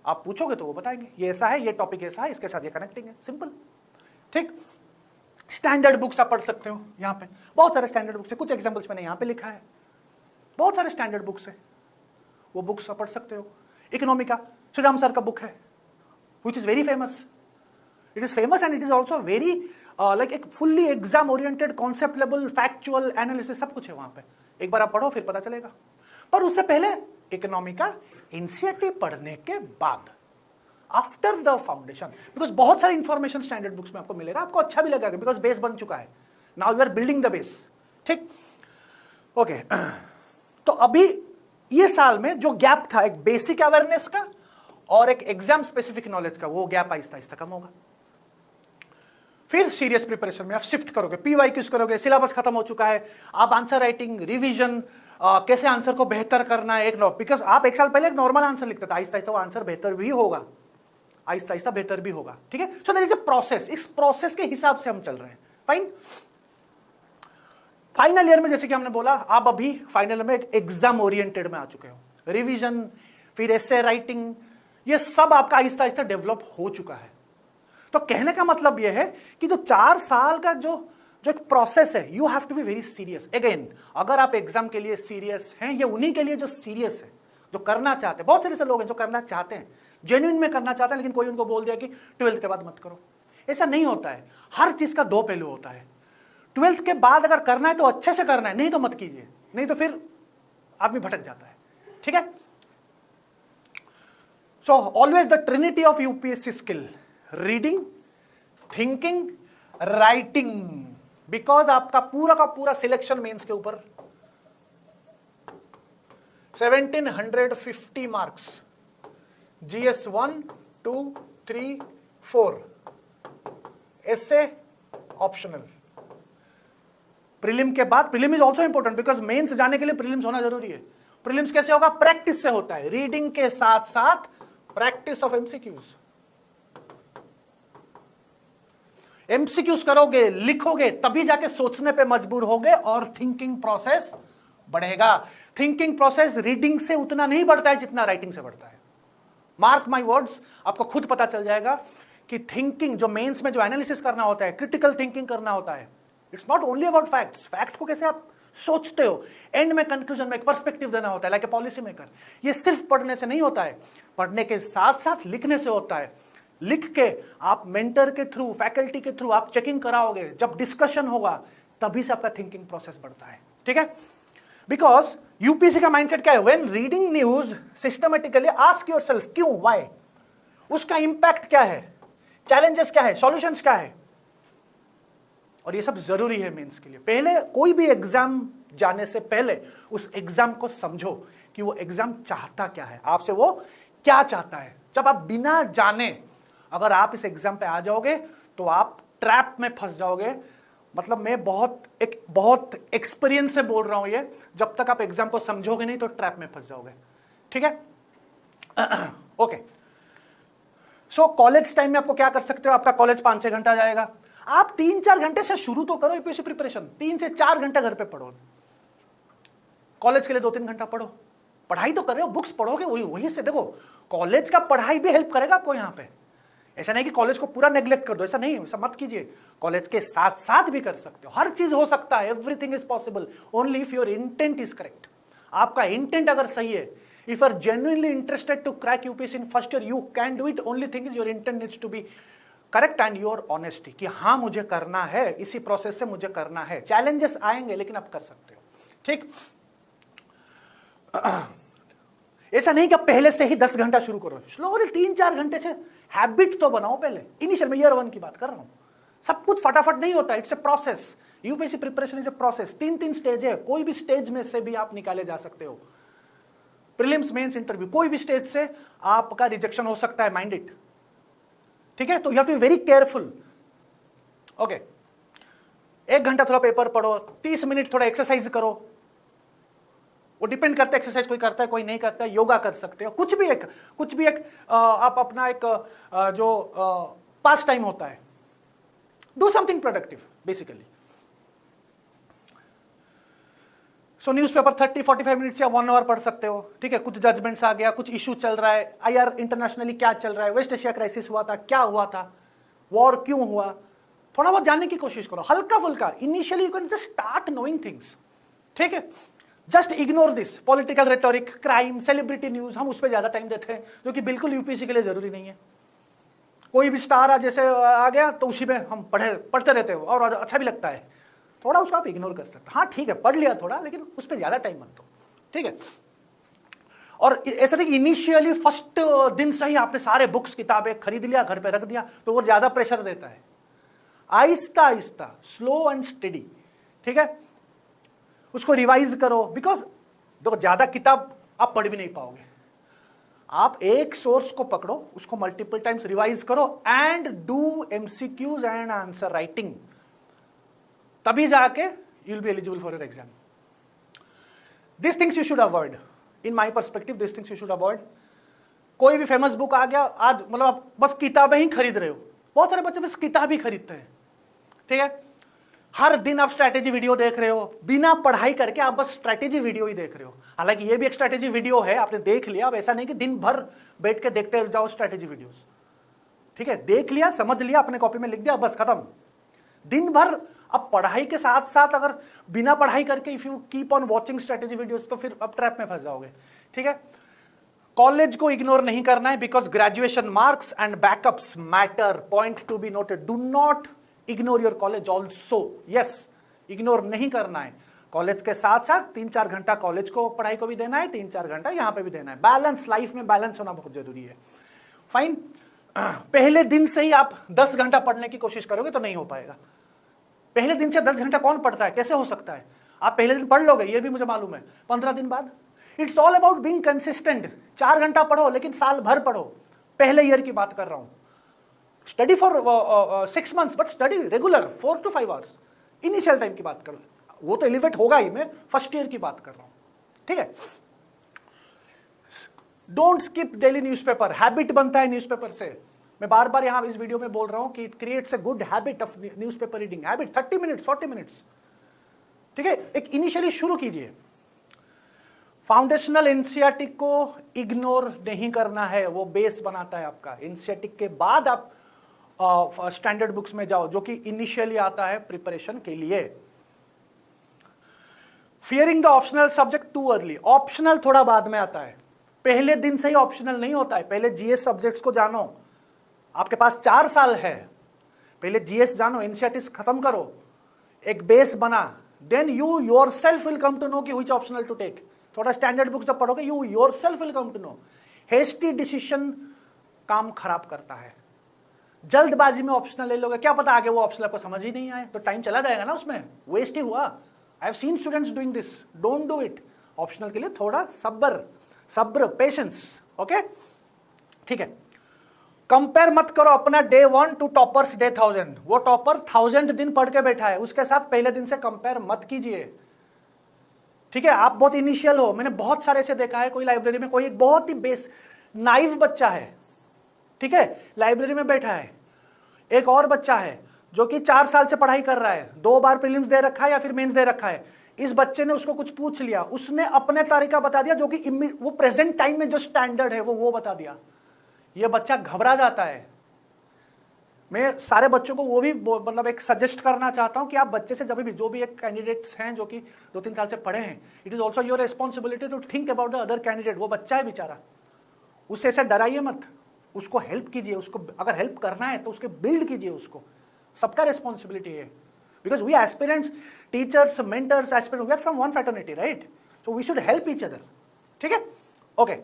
आप पूछोगे तो वो बताएंगे ये ऐसा है, ये टॉपिक ऐसा है, इसके साथ ये कनेक्टिंग है, सिंपल, ठीक। स्टैंडर्ड बुक्स आप पढ़ सकते हो, यहाँ पे बहुत सारे स्टैंडर्ड बुक्स है, कुछ एग्जाम्पल्स मैंने यहाँ पे लिखा है, बहुत सारे स्टैंडर्ड बुक्स है, वो बुक्स आप पढ़ सकते हो। इकोनॉमी का श्रीराम सर का बुक है, which is very famous. It is famous and it is also very like एक fully exam oriented, concept level, factual analysis सब कुछ है वहाँ पे। एक बार आप पढ़ो फिर पता चलेगा। पर उससे पहले इकोनॉमी का एनसीईआरटी पढ़ने के बाद, आफ्टर द फाउंडेशन, बिकॉज बहुत सारे इंफॉर्मेशन स्टैंडर्ड बुक्स में आपको मिलेगा, आपको अच्छा भी लगेगा बिकॉज बेस बन चुका है। Now you are building the base, ठीक, ओके। तो अभी ये साल में जो गैप था एक बेसिक अवेयरनेस का और एक एग्जाम स्पेसिफिक नॉलेज का, वो गैप आहिस्ता आहिस्ता कम होगा। फिर सीरियस प्रिपरेशन में आप शिफ्ट करोगे, पीवाईक्यूज करोगे, सिलेबस खत्म हो चुका है, आप आंसर राइटिंग, रिवीजन, कैसे आंसर को बेहतर करना है, बिकॉज आप एक साल पहले एक नॉर्मल आंसर लिखते थे, आहिस्ता आहिस्ता वो आंसर बेहतर भी होगा, आहिस्ता आहिस्ता बेहतर भी होगा, ठीक है। So there is a process, इस प्रोसेस के हिसाब से हम चल रहे हैं, फाइन। फाइनल ईयर में जैसे कि हमने बोला, आप अभी फाइनल में एग्जाम ओरिएंटेड में आ चुके हो, रिवीजन, फिर एसे राइटिंग, ये सब आपका आहिस्ता आहिस्ता डेवलप हो चुका है। तो कहने का मतलब यह है कि जो 4 साल का जो जो एक प्रोसेस है, you have to be very serious. Again, अगर आप एग्जाम के लिए सीरियस हैं, ये उन्हीं के लिए जो सीरियस है, जो करना चाहते हैं। बहुत सारे ऐसे लोग हैं जो करना चाहते हैं, जेन्युइन में करना चाहते हैं, लेकिन कोई उनको बोल दिया कि 12th के बाद मत करो। ऐसा नहीं होता है, हर चीज का दो पहलू होता है। 12th के बाद अगर करना है तो अच्छे से करना है, नहीं तो मत कीजिए, नहीं तो फिर आदमी भटक जाता है। ठीक है, so always the Trinity of UPSC skill, reading, thinking, writing, because आपका पूरा का पूरा सिलेक्शन मेंस के ऊपर 1750 मार्क्स, GS 1, 2, 3, 4, ऐसे ऑप्शनल। प्रीलिम के बाद, prelim is also important because mains जाने के लिए प्रीलिम्स होना जरूरी है। प्रीलिम्स कैसे होगा? प्रैक्टिस से होता है, रीडिंग के साथ साथ प्रैक्टिस ऑफ एमसीक्यूज। एमसीक्यूज करोगे, लिखोगे, तभी जाके सोचने पे मजबूर होगे और थिंकिंग प्रोसेस बढ़ेगा। थिंकिंग प्रोसेस रीडिंग से उतना नहीं बढ़ता है जितना राइटिंग से बढ़ता है। मार्क माई वर्ड्स, आपको खुद पता चल जाएगा कि थिंकिंग, जो मेंस में जो एनालिसिस करना होता है, क्रिटिकल थिंकिंग करना होता है, it's not only about facts. Fact को कैसे आप सोचते हो, एंड में कंक्लूजन में एक पर्सपेक्टिव देना होता है, लाइक ए पॉलिसी मेकर। ये सिर्फ पढ़ने से नहीं होता है, पढ़ने के साथ साथ लिखने से होता है। लिख के आप मेंटर के थ्रू, फैकल्टी के थ्रू आप चेकिंग कराओगे, जब डिस्कशन होगा तभी से आपका थिंकिंग प्रोसेस बढ़ता है। ठीक है, बिकॉज यूपीएससी का माइंडसेट क्या है? When reading news systematically, ask yourself क्यों, व्हाई, उसका इंपैक्ट क्या है, चैलेंजेस क्या है, सॉल्यूशंस क्या है, और ये सब जरूरी है मेंस के लिए। पहले कोई भी एग्जाम जाने से पहले उस एग्जाम को समझो कि वो एग्जाम चाहता क्या है, आपसे वो क्या चाहता है। जब आप बिना जाने अगर आप इस एग्जाम पे आ जाओगे तो आप ट्रैप में फंस जाओगे। मतलब मैं बहुत एक्सपीरियंस से बोल रहा हूं ये, जब तक आप एग्जाम को समझोगे नहीं तो ट्रैप में फंस जाओगे। ठीक है, ओके। सो कॉलेज टाइम में आपको क्या कर सकते हो? आपका कॉलेज 5-6 घंटा जाएगा, आप 3-4 घंटे से शुरू तो करो यूपीएससी प्रिपरेशन। 3 से 4 घंटे घर पे पढ़ो, कॉलेज के लिए 2-3 घंटा पढ़ो। पढ़ाई तो कर रहे हो, बुक्स पढ़ोगे, वही से देखो, कॉलेज का पढ़ाई भी हेल्प करेगा आपको यहाँ पे। ऐसा नहीं कि कॉलेज को पूरा नेग्लेक्ट कर दो, ऐसा नहीं, ऐसा मत कीजिए। कॉलेज के साथ साथ भी कर सकते हो, हर चीज हो सकता है, everything is possible, only if your intent is correct. आपका इंटेंट अगर सही है, if you are genuinely interested to crack UPSC in first year, you can do it. Only thing is your intent needs to be correct and your honesty, कि हाँ मुझे करना है, इसी प्रोसेस से मुझे करना है। चैलेंजेस आएंगे लेकिन आप कर सकते हो। ठीक, ऐसा नहीं कि आप पहले से ही 10 घंटा शुरू करो, स्लोली 3-4 घंटे से हैबिट तो बनाओ। पहले इनिशियल में ईयर 1 की बात कर रहा हूं, सब कुछ फटाफट नहीं होता, it's a process. UPSC preparation is a process. 3-3 stage है, कोई भी स्टेज में से भी आप निकाले जा सकते हो। प्रीलिम्स, मेंस, इंटरव्यू, कोई भी स्टेज से आपका रिजेक्शन हो सकता है, माइंड इट। ठीक है, तो you have to be very careful. Okay, 1 घंटा थोड़ा पेपर पढ़ो, 30 मिनट थोड़ा एक्सरसाइज करो। वो डिपेंड करता है, एक्सरसाइज कोई करता है कोई नहीं करता है, योगा कर सकते हो, कुछ भी एक आप अपना एक जो पास टाइम होता है, do something productive basically. So newspaper 30-45 minute या 1 आवर पढ़ सकते हो। ठीक है, कुछ जजमेंट्स आ गया, कुछ इशू चल रहा है, आईआर इंटरनेशनली क्या चल रहा है, वेस्ट एशिया क्राइसिस हुआ था, क्या हुआ था, वॉर क्यों हुआ, थोड़ा बहुत जानने की कोशिश करो, हल्का फुल्का। Initially you can just start knowing things. ठीक है, just ignore this political rhetoric, crime, celebrity news, हम उस पर ज्यादा टाइम देते हैं, जो कि बिल्कुल यूपीएससी के लिए जरूरी नहीं है। कोई भी स्टार जैसे आ गया तो उसी में हम पढ़ते रहते हो और अच्छा भी लगता है, थोड़ा उसको आप इग्नोर कर सकते हो। हाँ ठीक है, पढ़ लिया थोड़ा, लेकिन उस पर ज्यादा टाइम मत दो। ठीक है, और ऐसा नहीं कि इनिशियली फर्स्ट दिन से ही आपने सारे बुक्स किताबें खरीद लिया, घर पे रख दिया, तो वो ज्यादा प्रेशर देता है। Aahista Aahista, slow and steady. ठीक है, उसको रिवाइज करो, बिकॉज देखो ज्यादा किताब आप पढ़ भी नहीं पाओगे। आप एक सोर्स को पकड़ो, उसको मल्टीपल टाइम्स रिवाइज करो and do MCQs and answer writing, तभी जाके you will be eligible for your exam. This things you should avoid, in my perspective this things you should avoid. कोई भी फेमस बुक आ गया आज, मतलब आप बस किताबें ही खरीद रहे हो, बहुत सारे बच्चे बस किताब ही खरीदते हैं। ठीक है, हर दिन आप स्ट्रैटेजी वीडियो देख रहे हो, बिना पढ़ाई करके आप बस स्ट्रैटेजी वीडियो ही देख रहे हो। हालांकि ये भी एक स्ट्रैटेजी वीडियो है, आपने देख लिया, अब ऐसा नहीं कि दिन भर बैठ के देखते जाओ स्ट्रैटेजी वीडियोस। ठीक है, देख लिया, समझ लिया, अपने कॉपी में लिख दिया, बस खत्म। दिन भर अब पढ़ाई के साथ साथ अगर बिना पढ़ाई करके if you keep on watching strategy videos तो फिर अब ट्रैप में फंस जाओगे, ठीक है। कॉलेज को इग्नोर नहीं करना है because graduation marks and backups matter, point to be noted. Do not ignore your college also, yes, ignore नहीं करना है। कॉलेज के साथ साथ 3-4 घंटा कॉलेज को पढ़ाई को भी देना है, 3-4 घंटा यहाँ पे भी देना है। बैलेंस, लाइफ में बैलेंस होना बहुत जरूरी है। फाइन, पहले दिन से ही आप 10 घंटा पढ़ने की कोशिश करोगे तो नहीं हो पाएगा। पहले दिन से 10 घंटा कौन पढ़ता है, कैसे हो सकता है? आप पहले दिन पढ़ लोगे, ये भी मुझे मालूम है, 15 दिन बाद। It's all about being consistent. 4 घंटा पढ़ो लेकिन साल भर पढ़ो। पहले ईयर की बात कर रहा हूं। Study for 6 months but study regular 4 to 5 hours। Initial time की बात करो, वो तो एलिवेट होगा ही, मैं फर्स्ट ईयर की बात कर रहा हूं, ठीक है। Don't skip daily newspaper. Habit बनता है न्यूज़पेपर से। मैं बार बार यहां इस वीडियो में बोल रहा हूं कि it creates a good habit of newspaper reading habit. 30 minutes 40 minutes, ठीक है। एक इनिशियली शुरू कीजिए। फाउंडेशनल एनसीईआरटी को इग्नोर नहीं करना है, वो बेस बनाता है आपका। एनसीईआरटी के बाद आप स्टैंडर्ड बुक्स में जाओ जो कि इनिशियली आता है प्रिपरेशन के लिए। Fearing the optional subject too early. Optional थोड़ा बाद में आता है, पहले दिन से ही ऑप्शनल नहीं होता है। पहले जीएस सब्जेक्ट्स को जानो, आपके पास 4 साल है, पहले जीएस जानो, एनसीईआरटी खत्म करो, एक बेस बना, then you yourself will come to know कि व्हिच ऑप्शनल टू टेक। थोड़ा स्टैंडर्ड बुक्स जब पढ़ोगे you yourself will come to know. Hasty decision काम खराब करता है। जल्दबाजी में ऑप्शनल ले लोगे, क्या पता आगे वो ऑप्शनल आपको समझ ही नहीं आए तो टाइम चला जाएगा ना, उसमें वेस्ट ही हुआ। I have seen students doing this, don't do it. Optional के लिए थोड़ा सब्र, पेशेंस, ओके, ठीक है। कंपेयर मत करो अपना डे 1 टू टॉपर्स डे 1000। वो टॉपर 1000 दिन पढ़ के बैठा है, उसके साथ पहले दिन से कंपेयर मत कीजिए, ठीक है। आप बहुत इनिशियल हो, मैंने बहुत सारे से देखा है। कोई लाइब्रेरी में कोई एक बहुत ही बेस नाइव बच्चा है, ठीक है, लाइब्रेरी में बैठा है। एक और बच्चा है जो कि 4 साल से पढ़ाई कर रहा है, 2 बार प्रीलिम्स दे रखा है या फिर मेंस दे रखा है। इस बच्चे ने उसको कुछ पूछ लिया, उसने अपने तरीका बता दिया जो कि वो प्रेजेंट टाइम में जो स्टैंडर्ड है वो बता दिया। ये बच्चा घबरा जाता है। मैं सारे बच्चों को वो भी मतलब एक सजेस्ट करना चाहता हूं कि आप बच्चे से जब भी जो भी एक कैंडिडेट्स हैं जो कि 2-3 साल से पढ़े हैं, it is also your responsibility to think about the other candidate. वो बच्चा है बेचारा, उससे ऐसे डराइए मत, उसको हेल्प कीजिए। उसको अगर हेल्प करना है तो उसके बिल्ड कीजिए, उसको सबका रिस्पॉन्सिबिलिटी है। Because we aspirants, teachers, mentors, aspirant, we are from one fraternity, right? So we should help each other, ठीक है, okay.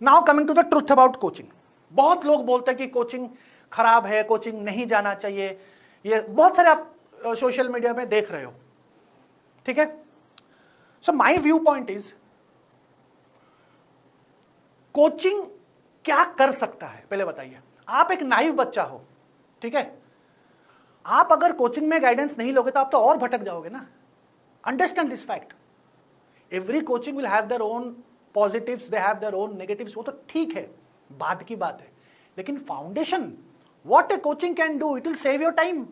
Now coming to the truth about coaching. बहुत लोग बोलते हैं कि कोचिंग खराब है, कोचिंग नहीं जाना चाहिए। ये बहुत सारे आप सोशल मीडिया में देख रहे हो, ठीक है। So my view point is, coaching क्या कर सकता है पहले बताइए। आप एक नाइव बच्चा हो, ठीक है, आप अगर कोचिंग में गाइडेंस नहीं लोगे तो आप तो और भटक जाओगे ना। Understand this fact. Every coaching will have their own positives, they have their own negatives, वो तो ठीक है, बाद की बात है। लेकिन foundation, what A coaching can do, it will save your time,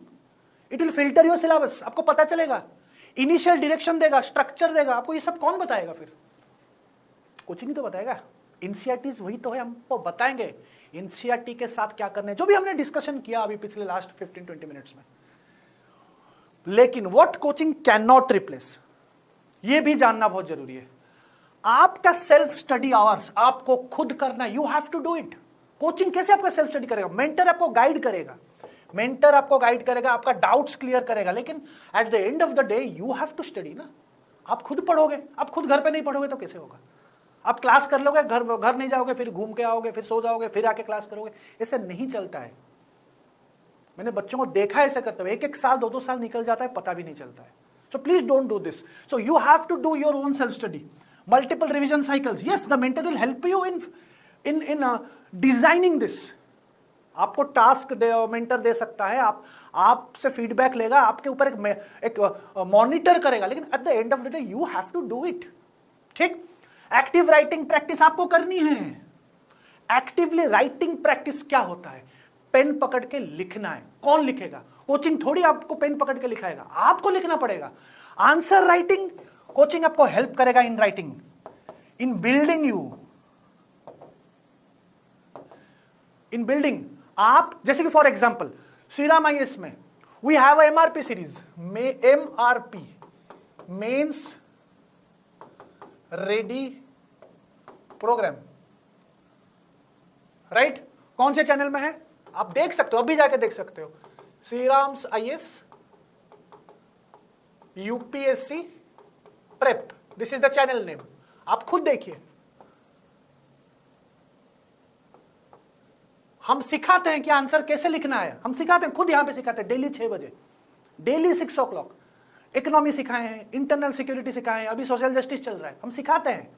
it will filter your syllabus. आपको पता चलेगा, इनिशियल डायरेक्शन देगा, स्ट्रक्चर देगा। आपको ये सब कौन बताएगा फिर? कोचिंग ही तो बताएगा। एनसीईआरटी वही तो है, हमको बताएंगे एनसीईआरटी के साथ क्या करना है, जो भी हमने डिस्कशन किया अभी पिछले लास्ट 15-20 मिनट्स में। लेकिन what coaching can not replace, ये भी जानना बहुत जरूरी है। आपका सेल्फ स्टडी आवर्स आपको खुद करना, you have to do it. Coaching कैसे आपका सेल्फ स्टडी करेगा? मेंटर आपको गाइड करेगा, मेंटर आपको गाइड करेगा, आपका डाउट्स क्लियर करेगा, लेकिन at the end of the day you have to study ना। आप खुद पढ़ोगे, आप खुद घर पे नहीं पढ़ोगे तो कैसे होगा? आप क्लास कर लोगे, घर नहीं जाओगे, फिर घूम के आओगे, फिर सो जाओगे, फिर आके क्लास करोगे, ऐसे नहीं चलता है। मैंने बच्चों को देखा है ऐसे करते हुए, 1-1 साल 2-2 साल निकल जाता है, पता भी नहीं चलता है। So please don't do this. So you have to do your own self study, multiple revision cycles. Yes, the mentor will help you in designing this. आपको टास्क मेंटर दे सकता है, आपसे फीडबैक लेगा, आपके ऊपर एक मॉनिटर करेगा, लेकिन at the end of the day you have to do it, ठीक। एक्टिव राइटिंग प्रैक्टिस आपको करनी है। एक्टिवली राइटिंग प्रैक्टिस क्या होता है? पेन पकड़ के लिखना है। कौन लिखेगा? कोचिंग थोड़ी आपको पेन पकड़ के लिखाएगा, आपको लिखना पड़ेगा। आंसर राइटिंग, कोचिंग आपको हेल्प करेगा in writing, in building you, in building. आप जैसे कि फॉर एग्जाम्पल श्रीराम आईएएस में we have a MRP series में, MRP mains ready program, right? कौन से चैनल में है आप देख सकते हो, अभी जाके देख सकते हो, Shriram's IAS UPSC prep, this is the channel name, आप खुद देखिए। हम सिखाते हैं कि आंसर कैसे लिखना है, हम सिखाते हैं, खुद यहां पे सिखाते हैं, डेली 6 बजे, डेली 6 o'clock। इकोनॉमी सिखाए हैं, इंटरनल सिक्योरिटी सिखाए हैं, अभी सोशल जस्टिस चल रहा है, हम सिखाते हैं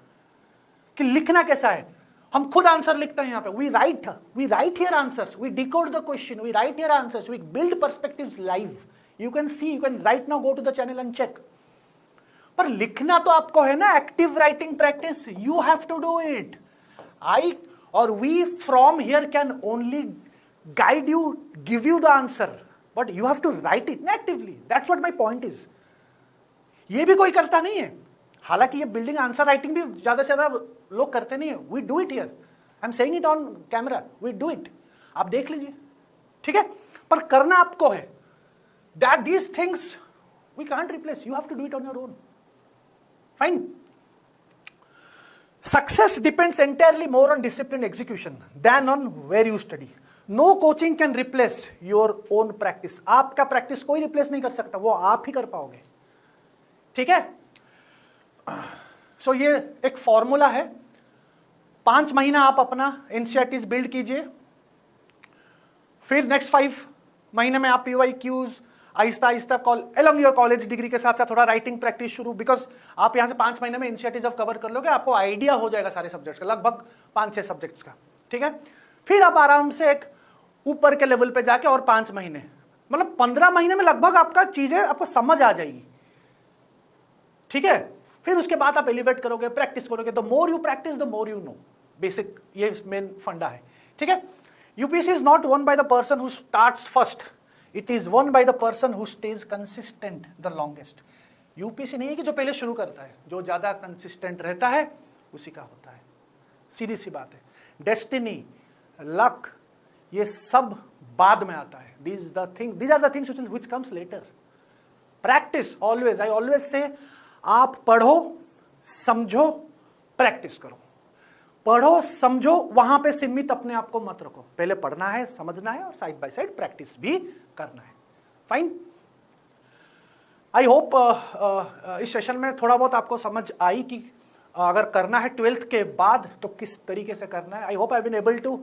कि लिखना कैसा है। हम खुद आंसर लिखते हैं यहाँ पे, we write here answers, we decode the question, we write here answers, we build perspectives live. You can see, you can right now go to the channel and check. पर लिखना तो आपको है ना, active writing practice, you have to do it. I और we from here can only guide you, give you the answer, but you have to write it actively. That's what my point is. ये भी कोई करता नहीं है, हालांकि ये building answer writing भी ज्यादा से ज्यादा लोग करते नहीं है। We do it here, I am saying it on camera, we do it, आप देख लीजिए, ठीक है? पर करना आपको है। That these things we can't replace, you have to do it on your own. Fine. Success depends entirely more on disciplined execution than on where you study. No coaching can replace your own practice. आपका practice कोई replace नहीं कर सकता, वो आप ही कर पाओगे, ठीक है? सो ये एक फॉर्मूला है। 5 महीना आप अपना एनसीईआरटीज बिल्ड कीजिए, फिर नेक्स्ट 5 महीने में आप PYQs Aahista Aahista along your college degree के साथ साथ थोड़ा राइटिंग प्रैक्टिस शुरू, बिकॉज आप यहाँ से 5 महीने में एनसीईआरटीज अब कवर कर लोगे, आपको आइडिया हो जाएगा सारे सब्जेक्ट्स का, लगभग 5-6 सब्जेक्ट्स का, ठीक है? फिर आप आराम से एक ऊपर के लेवल पे जाके और 5 महीने, मतलब 15 महीने में लगभग आपका चीजें आपको समझ आ जाएगी, ठीक है? फिर उसके बाद आप एलिवेट करोगे, प्रैक्टिस करोगे, the more you practice the more you know. Basic ये मेन फंडा है, ठीक है? UPSC is not one by the person who starts first, it is one by the person who stays consistent the longest. UPSC नहीं है कि जो पहले शुरू करता है, जो ज्यादा कंसिस्टेंट रहता है उसी का होता है, सीधी सी बात है। डेस्टिनी, लक, ये सब बाद में आता है। These are the things which comes later. Practice always, I always say, आप पढ़ो, समझो, प्रैक्टिस करो। पढ़ो, समझो, वहां पे सीमित अपने आप को मत रखो, पहले पढ़ना है, समझना है, और साइड बाय साइड प्रैक्टिस भी करना है। फाइन, आई होप इस सेशन में थोड़ा बहुत आपको समझ आई कि अगर करना है 12th के बाद तो किस तरीके से करना है। I hope I been able to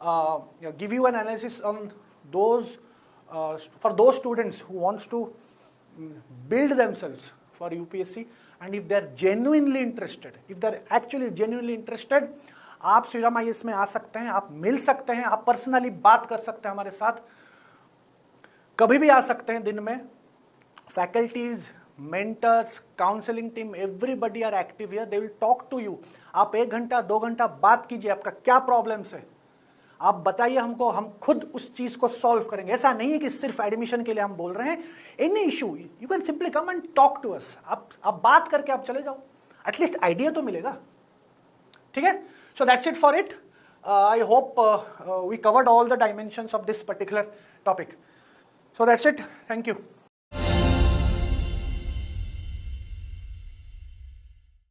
give you an analysis on those for those students who wants to build themselves for UPSC, and if they are genuinely interested, if they are actually genuinely interested, आप Shriram IAS में आ सकते हैं, आप मिल सकते हैं, आप personally बात कर सकते हैं हमारे साथ, कभी भी आ सकते हैं दिन में। Faculties, mentors, counselling team, everybody are active here, they will talk to you. आप 1 घंटा 2 घंटा बात कीजिए, आपका क्या प्रॉब्लम्स है आप बताइए हमको, हम खुद उस चीज को सॉल्व करेंगे। ऐसा नहीं है कि सिर्फ एडमिशन के लिए हम बोल रहे हैं, any issue you can simply come and talk to us. आप बात करके आप चले जाओ, एटलीस्ट आइडिया तो मिलेगा, ठीक है? So that's it for it. I hope we covered all the dimensions of this particular topic. So that's it, thank you.